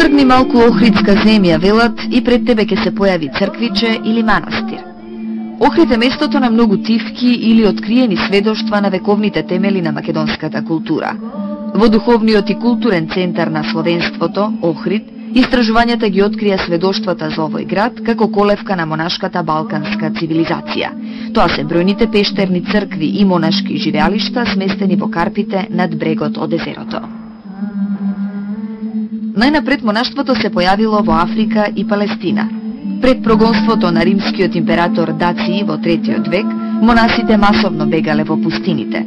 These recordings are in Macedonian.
Тргни малку Охридска земја, велат, и пред тебе ќе се појави црквиче или манастир. Охрид е местото на многу тивки или откриени сведоштва на вековните темели на македонската култура. Во духовниот и културен центар на словенството, Охрид, истражувањата ги открија сведоштвата за овој град како колевка на монашката балканска цивилизација. Тоа се бројните пештерни цркви и монашки живеалишта сместени во карпите над брегот од езерото. Најнапред монаштвото се појавило во Африка и Палестина. Пред прогонството на римскиот император Даций во 3 век, монасите масовно бегале во пустините.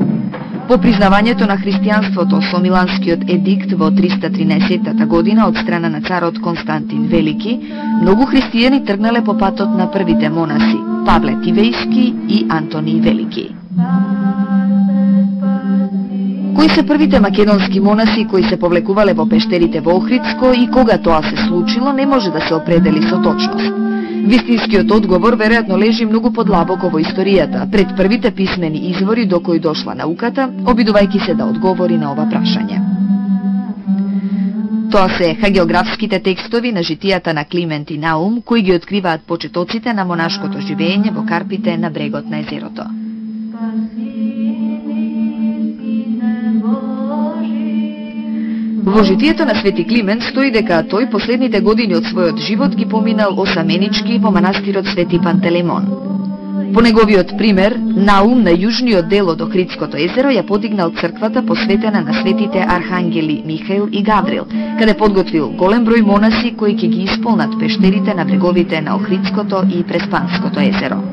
По признавањето на христијанството со Миланскиот едикт во 313 година од страна на царот Константин Велики, многу христијани тргнале по патот на првите монаси, Павле Тивејски и Антоний Велики. Кои се првите македонски монаси кои се повлекувале во пештерите во Охридско и кога тоа се случило не може да се определи со точност. Вистинскиот одговор веројатно лежи многу подлабоко во историјата, пред првите писмени извори до кои дошла науката, обидувајќи се да одговори на ова прашање. Тоа се хагеографските текстови на житијата на Климент и Наум, кои ги откриваат почетоците на монашкото живење во карпите на брегот на езерото. Во житието на Свети Климент стои дека тој последните години од својот живот ги поминал осаменички во манастирот Свети Пантелеймон. По неговиот пример, Наум на јужниот дел од Охридското езеро ја подигнал црквата посветена на светите архангели Михаил и Гаврил, каде подготвил голем број монаси кои ќе ги исполнат пештерите на бреговите на Охридското и Преспанското езеро.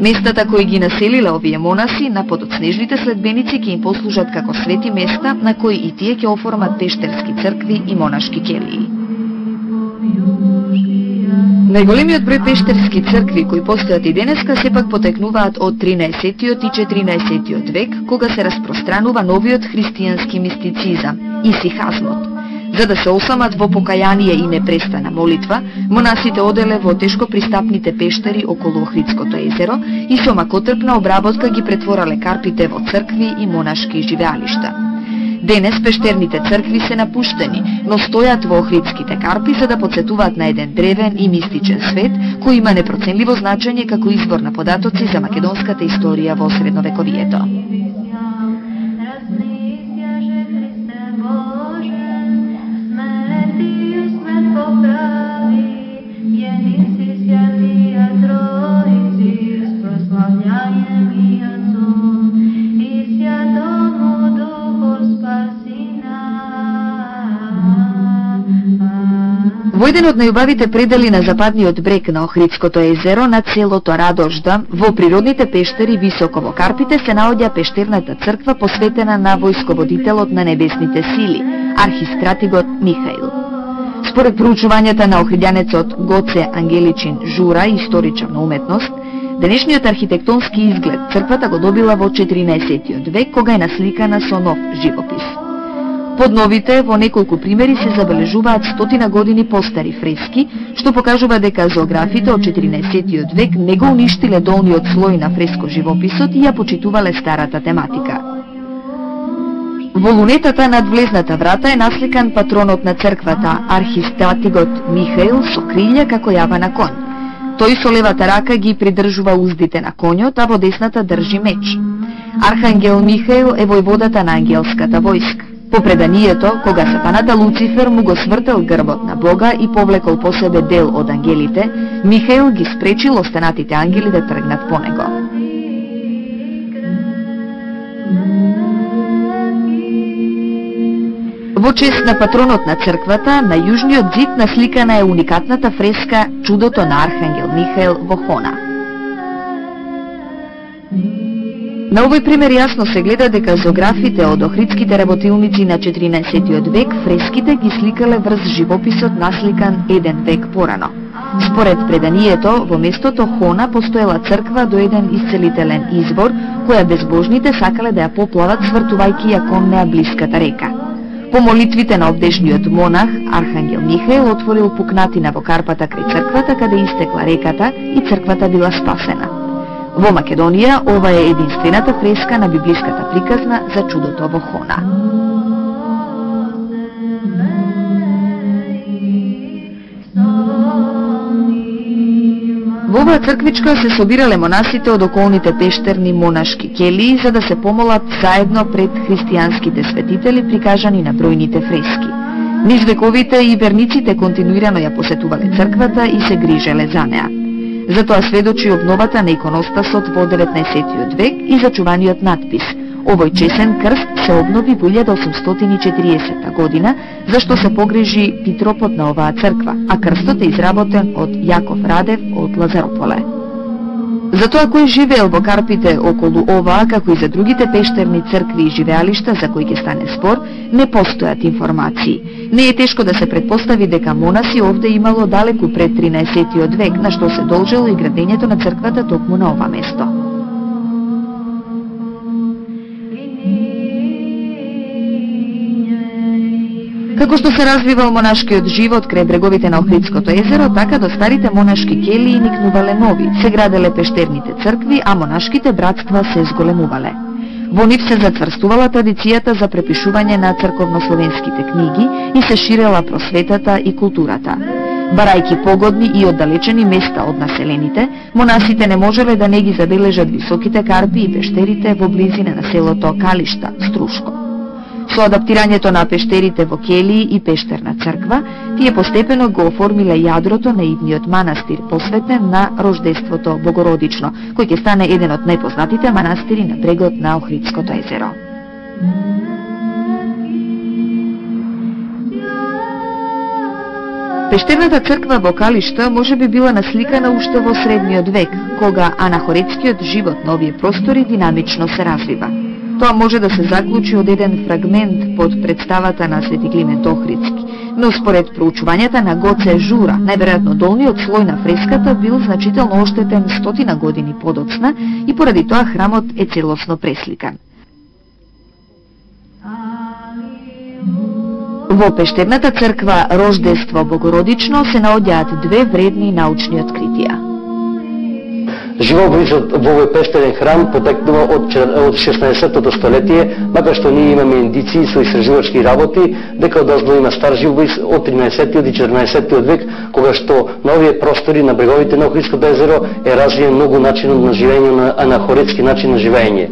Местата кои ги населиле овие монаси на подоцнежните следбеници ќе им послужат како свети места на кои и тие ќе оформат пештерски цркви и монашки келии. Најголемиот број пештерски цркви кои постојат и денеска сепак потекнуваат од 13-тиот и 14-тиот век, кога се распространува новиот христијански мистицизам, исихазмот. За да се осамат во покаяние и непрестана молитва, монасите оделе во тешко пристапните пештери околу Охридското езеро и со макотрпна обработка ги претворале карпите во цркви и монашки живеалишта. Денес пештерните цркви се напуштени, но стојат во Охридските карпи за да подсетуваат на еден древен и мистичен свет кој има непроценливо значење како извор на податоци за македонската историја во средновековието. Во еден од најубавите предели на западниот брег на Охридското езеро, на селото Радожда, во природните пештери високо во карпите се наоѓа пештерната црква посветена на војсководителот на небесните сили, архистратигот Михаил. Според проучувањата на охридјанецот Гоце Ангеличин Жура, историчар на уметност, денешниот архитектонски изглед црквата го добила во 14-тиот век, кога е насликана со нов живопис. Под новите, во неколку примери се забележуваат 100 години постари фрески, што покажува дека зоографите од 14-тиот век не го уништиле долниот слој на фреско живописот и ја почитувале старата тематика. Во лунетата над влезната врата е насликан патронот на црквата, архистратигот Михаил со крилја како јава на конј. Тој со левата рака ги придржува уздите на конјот, а во десната држи меч. Архангел Михаил е војводата на ангелската војска. По преданието, кога сатаната Луцифер му го свртел грбот на Бога и повлекол по себе дел од ангелите, Михаил ги спречил останатите ангели да тргнат по него. Во чест на патронот на црквата, на јужниот зид насликана е уникатната фреска Чудото на Архангел Михаил во Хона. На овој пример јасно се гледа дека зоографите од охридските работилници на 14-тиот век фреските ги сликале врз живописот насликан еден век порано. Според преданието, во местото Хона постоела црква до еден исцелителен извор, која безбожните сакале да ја поплават свртувајќи ја кон неа блиската река. По молитвите на обдешниот монах, Архангел Михаил отворил пукнатина во карпата крај црквата каде истекла реката и црквата била спасена. Во Македонија, ова е единствената фреска на библиската приказна за чудото во Хона. Во оваа црквичка се собирале монасите од околните пештерни монашки келии за да се помолат заедно пред христијанските светители прикажани на бројните фрески. Низ вековите и верниците континуирано ја посетувале црквата и се грижеле за неа. Затоа сведочи обновата на иконостасот во 19. век и зачуваниот надпис «Овој чесен крст се обнови во 1840 година, зашто се погрижи питропот на оваа црква, а крстот е изработен од Јаков Радев од Лазарополе». За тоа кој живеел во Карпите околу оваа, како и за другите пештерни цркви и живеалишта за кои ќе стане спор, не постојат информации. Не е тешко да се предпостави дека монаси овде имало далеку пред 13. век, на што се должело и градењето на црквата токму на ова место. Како што се развивал монашкиот живот крај бреговите на Охридското езеро, така до старите монашки келии никнувале нови, се граделе пештерните цркви, а монашките братства се зголемувале. Во нив се зацврстувала традицијата за препишување на црковнословенските книги и се ширела просветата и културата. Барајки погодни и оддалечени места од населените, монасите не можеле да не ги забележат високите карпи и пештерите во близина на селото Калишта, Струшко. Со адаптирањето на пештерите во келии и пештерна црква, тие постепено го оформиле јадрото на идниот манастир, посветен на рождеството Богородично, кој ќе стане еден од најпознатите манастири на брегот на Охридското езеро. Пештерната црква во Калишта може би била насликана уште во средниот век, кога анахоретскиот живот на овие простори динамично се развива. Тоа може да се заклучи од еден фрагмент под представата на Свети Климент Охридски, но според проучувањата на Гоце Жура, најверојатно долниот слој на фреската бил значително оштетен 100 години подоцна и поради тоа храмот е целосно пресликан. Во пештерната црква Рождество Богородично се наоѓаат две вредни научни откритија. Живописот во овој пештерен храм потекнува од 16-тото столетие, макар што ние имаме индиции со истражувачки работи дека одозду има стар живопис од 13-тиот и 14-тиот век, кога што на овие простори на бреговите на Охридското езеро е развиен многу начинот на живење, на анахоретски начин на живење.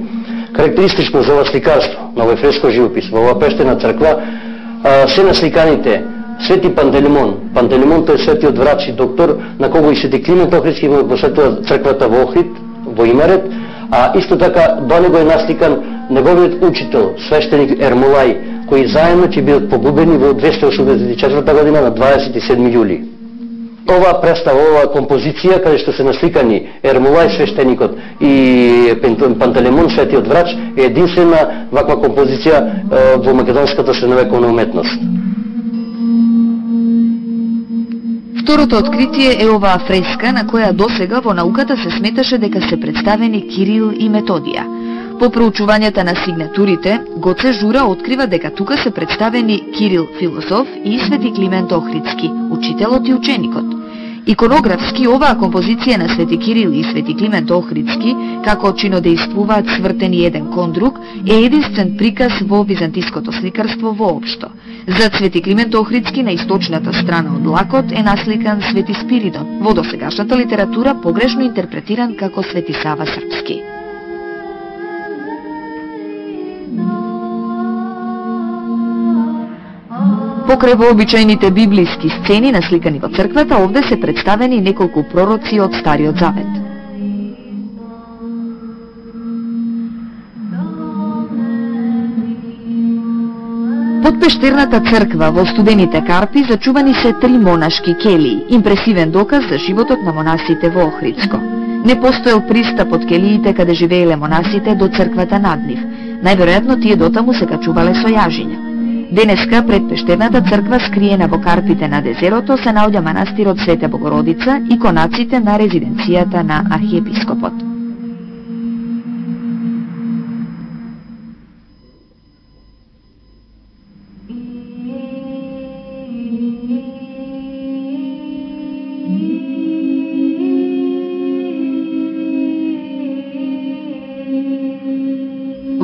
Карактеристично за ова сликарство, на овој фреско живопис, во ова пештерна црква се насликаните Свети Пантелеймон. Пантелеймон тој е светиот врач и доктор, на кого и Свети Климент Охридски го посветува црквата во Охрид, во Имарет, а исто така до него е насликан неговиот учител, свештеник Ермолај, кои заедно ќе бидат погубени во 284 година на 27 јули. Ова представа, ова композиција, каде што се насликани Ермолај свештеникот и Пантелеймон светиот врач, е единствена ваква композиција во македонската средновековна уметност. Второто откритие е оваа фреска на која досега во науката се сметаше дека се представени Кирил и Методија. По проучувањата на сигнатурите, Гоце Жура открива дека тука се представени Кирил филозоф и Свети Климент Охридски, учителот и ученикот. Иконографски, оваа композиција на Свети Кирил и Свети Климент Охридски, како чинодејствуваат свртени еден кон друг, е единствен приказ во византиското сликарство воопшто. За Свети Климент Охридски на источната страна од лакот е насликан Свети Спиридон, во досегашната литература погрешно интерпретиран како Свети Сава Српски. Покрај вообичајните библиски сцени насликани во црквата, овде се представени неколку пророци од Стариот Завет. Под пештерната црква во студените Карпи зачувани се 3 монашки келии, импресивен доказ за животот на монасите во Охридско. Не постоел пристап од келиите каде живееле монасите до црквата над нив. Најверојатно тие дотаму се качувале со јажиња. Денеска пред пештерната црква скриена во Карпите над езерото се наоѓа манастирот Света Богородица и конаците на резиденцијата на архиепископот.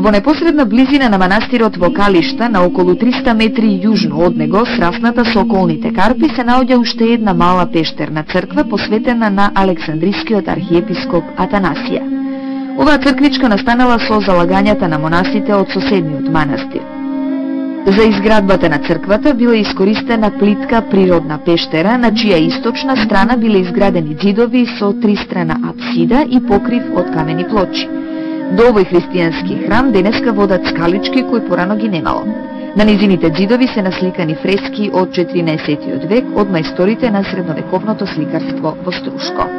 Во непосредна близина на манастирот во Калишта, на околу 300 метри јужно од него, срасната со околните карпи, се наоѓа уште една мала пештерна црква посветена на Александрискиот архиепископ Атанасија. Оваа црквичка настанала со залагањата на монасите од соседниот манастир. За изградбата на црквата била искористена плитка природна пештера, на чија источна страна биле изградени ѕидови со тристрана апсида и покрив од камени плочи. До овој христијански храм денеска водат скалички кои порано ги немало. На низините ѕидови се насликани фрески од 14 век од мајсторите на средновековното сликарство во Струшко.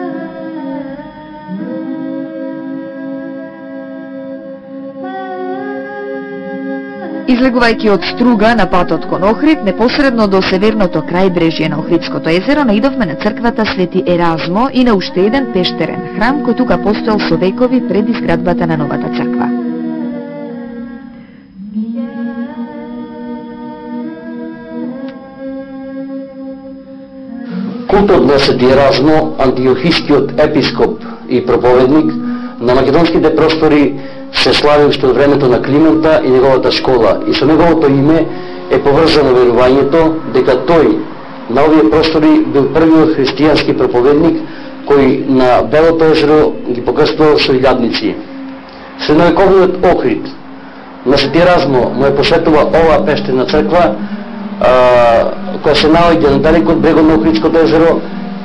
Излегувајќи од Струга на патот кон Охрид, непосредно до северното крајбрежје на Охридското езеро, наидовме на црквата Свети Еразмо и на уште еден пештерен храм кој тука постоел со векови пред изградбата на новата црква. Култот на Свети Еразмо, антиохискиот епископ и проповедник на македонските простори, се слави уште од времето на Климента и неговата школа, и со неговото име е поврзано верувањето дека тој на овие простори бил првиот христијански проповедник кој на Белото езеро ги покрстувал со илјадници. Средновековниот Охрид на Свети Еразмо му е посветува оваа пештерна црква, која се наоѓа на далеко од брегот на Охридското езеро,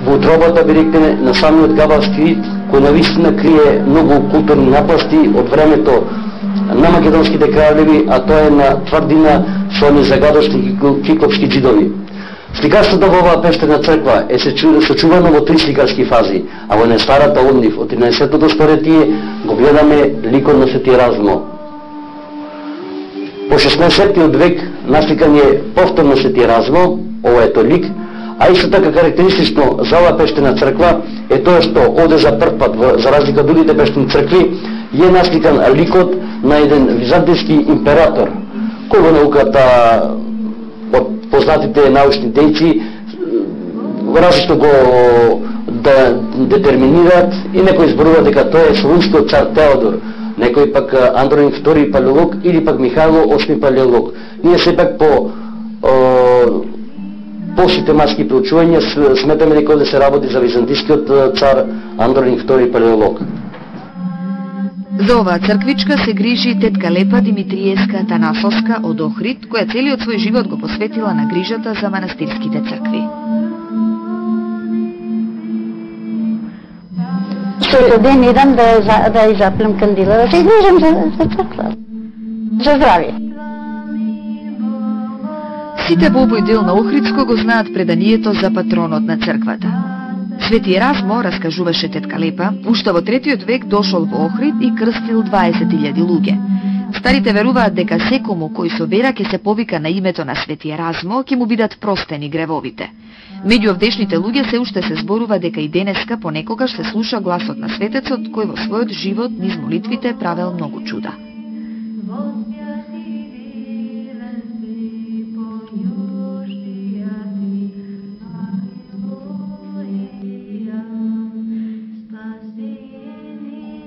во утробата, би рекли, на самиот Габавски рид, кој навистина крие многу културни напласти од времето на македонските кралеви, а тоа е на тврдина со они загадочни киклопски џидови. Сликарството во оваа пештерна црква е сочувано во три сликарски фази, а во најстарата од нив, од 13-тото столетие, го гледаме ликот на Свети Еразмо. По 16-тиот век насликан е повторно Свети Еразмо, ова е тој лик, а исто така карактеристично за оваа пештерна црква е тоа што оде за прв пат, за разлика од другите пештерни цркви, е насликан ликот на еден византијски император, кој во науката од познатите научни дејци различно го детерминираат, и некои зборуваат дека тоа е солунскиот цар Теодор, некој пак Андроник II Палеолог или пак Михајло VIII Палеолог. Ние сепак по систематски проучувања сметаме дека да се работи за византискиот цар Андроник II Палеолог. За оваа црквичка се грижи тетка Лепа Димитриевска Танасовска од Охрид, која целиот свој живот го посветила на грижата за манастирските цркви. Секој ден идам да изаплем кандила, да се грижам за црква, за здравје. Сите во овој дел на Охридско го знаат преданието за патронот на црквата. Свети Еразмо, раскажуваше тетка Лепа, уште во 3 век дошол во Охрид и крстил 20.000 луѓе. Старите веруваат дека секому кој со вера ќе се повика на името на Свети Еразмо, ќе му бидат простени гревовите. Меѓу овдешните луѓе се уште се зборува дека и денеска понекогаш се слуша гласот на светецот кој во својот живот низ молитвите правел многу чуда.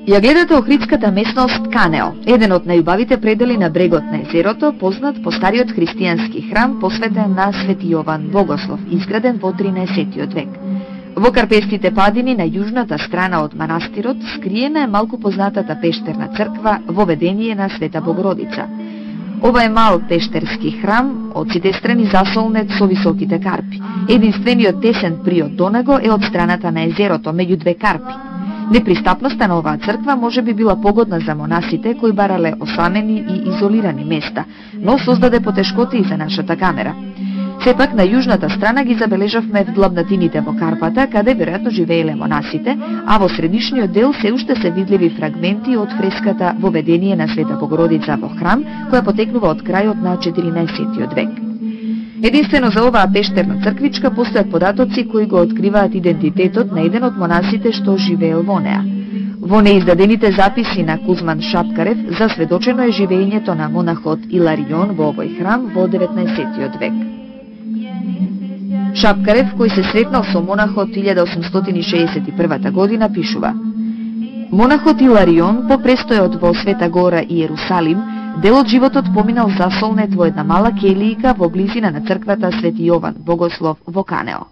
Ја гледате охридската местност Канео, еден од најубавите предели на брегот на езерото, познат по стариот христијански храм посветен на Свети Јован Богослов, изграден во 13 век. Во карпестите падини на јужната страна од манастирот скриена е малку познатата пештерна црква Воведение на Света Богородица. Ова е мал пештерски храм, од сите страни засолнет со високите карпи. Единствениот тесен приод до него е од страната на езерото, меѓу две карпи. Непристапноста на оваа црква може би била погодна за монасите кои барале осамени и изолирани места, но создаде потешкоти и за нашата камера. Сепак на јужната страна ги забележавме вдлабнатините во карпата, каде веројатно живееле монасите, а во средишниот дел се уште се видливи фрагменти од фреската Воведение на Света Богородица во храм, која потекнува од крајот на 14 век. Единствено за оваа пештерна црквичка постојат податоци кои го откриваат идентитетот на еден од монасите што живеел во неа. Во неиздадените записи на Кузман Шапкарев засведочено е живеењето на монахот Иларион во овој храм во 19 век. Шапкарев, кој се сретнал со монахот 1861 година, пишува: Монахот Иларион, по престојот во Света Гора и Јерусалим, дел од животот поминал засолнет во една мала келијка во близина на црквата Свети Јован Богослов во Канео.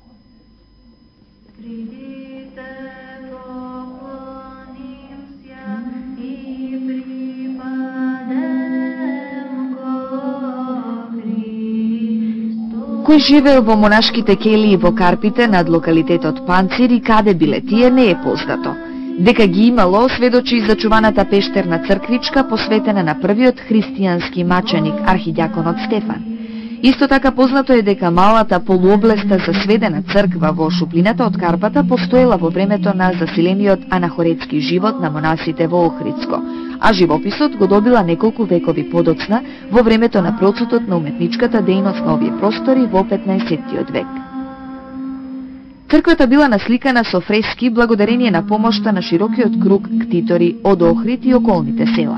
Кој живеел во монашките келии во Карпите над локалитетот Панцир и каде биле тие не е познато. Дека ги имало сведочи зачуваната пештерна црквичка посветена на првиот христијански маченик архидјаконот Стефан. Исто така познато е дека малата полуоблеста засведена црква во шуплината од Карпата постоела во времето на заселениот анахоретски живот на монасите во Охридско, а живописот го добила неколку векови подоцна во времето на процутот на уметничката дејност на овие простори во 15-тиот век. Црквата била насликана со фрески благодарение на помошта на широкиот круг ктитори од Охрид и околните села.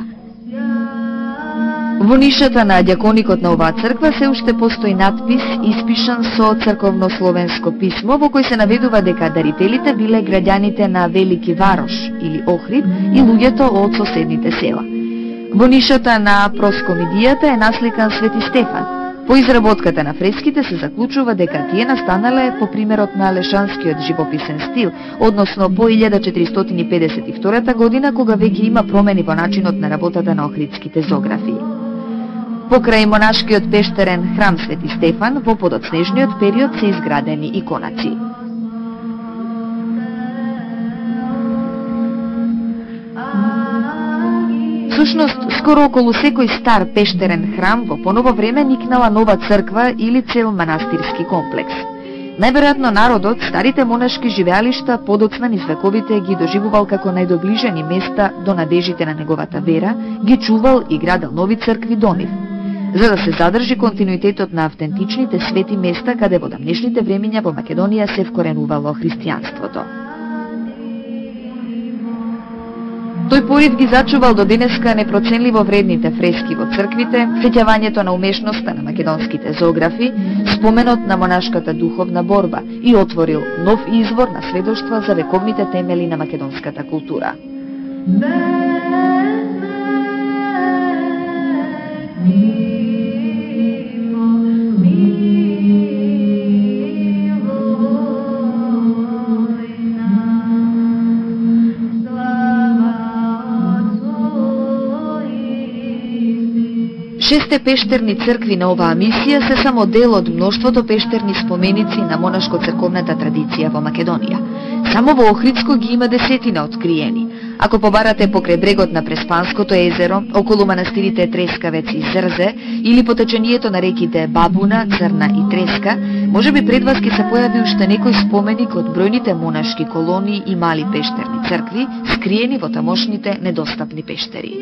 Во нишата на ѓаконикот на оваа црква се уште постои надпис испишан со црковнословенско писмо во кој се наведува дека дарителите биле граѓаните на Велики Варош или Охрид и луѓето од соседните села. Во нишата на проскомидијата е насликан Свети Стефан. По изработката на фреските се заклучува дека тие настанале по примерот на лешанскиот живописен стил, односно по 1452 година, кога веќе има промени во начинот на работата на охридските зографии. Покрај монашкиот пештерен храм Свети Стефан, во подоцнежниот период се изградени иконаци. Всушност, скоро околу секој стар пештерен храм во поново време никнала нова црква или цел манастирски комплекс. Најверојатно народот, старите монашки живеалишта подоцна низ вековите ги доживувал како најдоближени места до надежите на неговата вера, ги чувал и градел нови цркви до нив, за да се задржи континуитетот на автентичните свети места каде во дамнешните времиња во Македонија се вкоренувало христијанството. Тој порив ги зачувал до денеска непроценливо вредните фрески во црквите, сеќавањето на умешноста на македонските зоографи, споменот на монашката духовна борба и отворил нов извор на сведоштва за вековните темели на македонската култура. Шесте пештерни цркви на оваа мисија се само дел од мноштвото пештерни споменици на монашко-црковната традиција во Македонија. Само во Охридско ги има десетина откриени. Ако побарате покрај брегот на Преспанското езеро, околу манастирите Трескавец и Зрзе, или по течението на реките Бабуна, Црна и Треска, можеби пред вас ќе се појави уште некој споменик од бројните монашки колонии и мали пештерни цркви, скриени во тамошните недостапни пештери.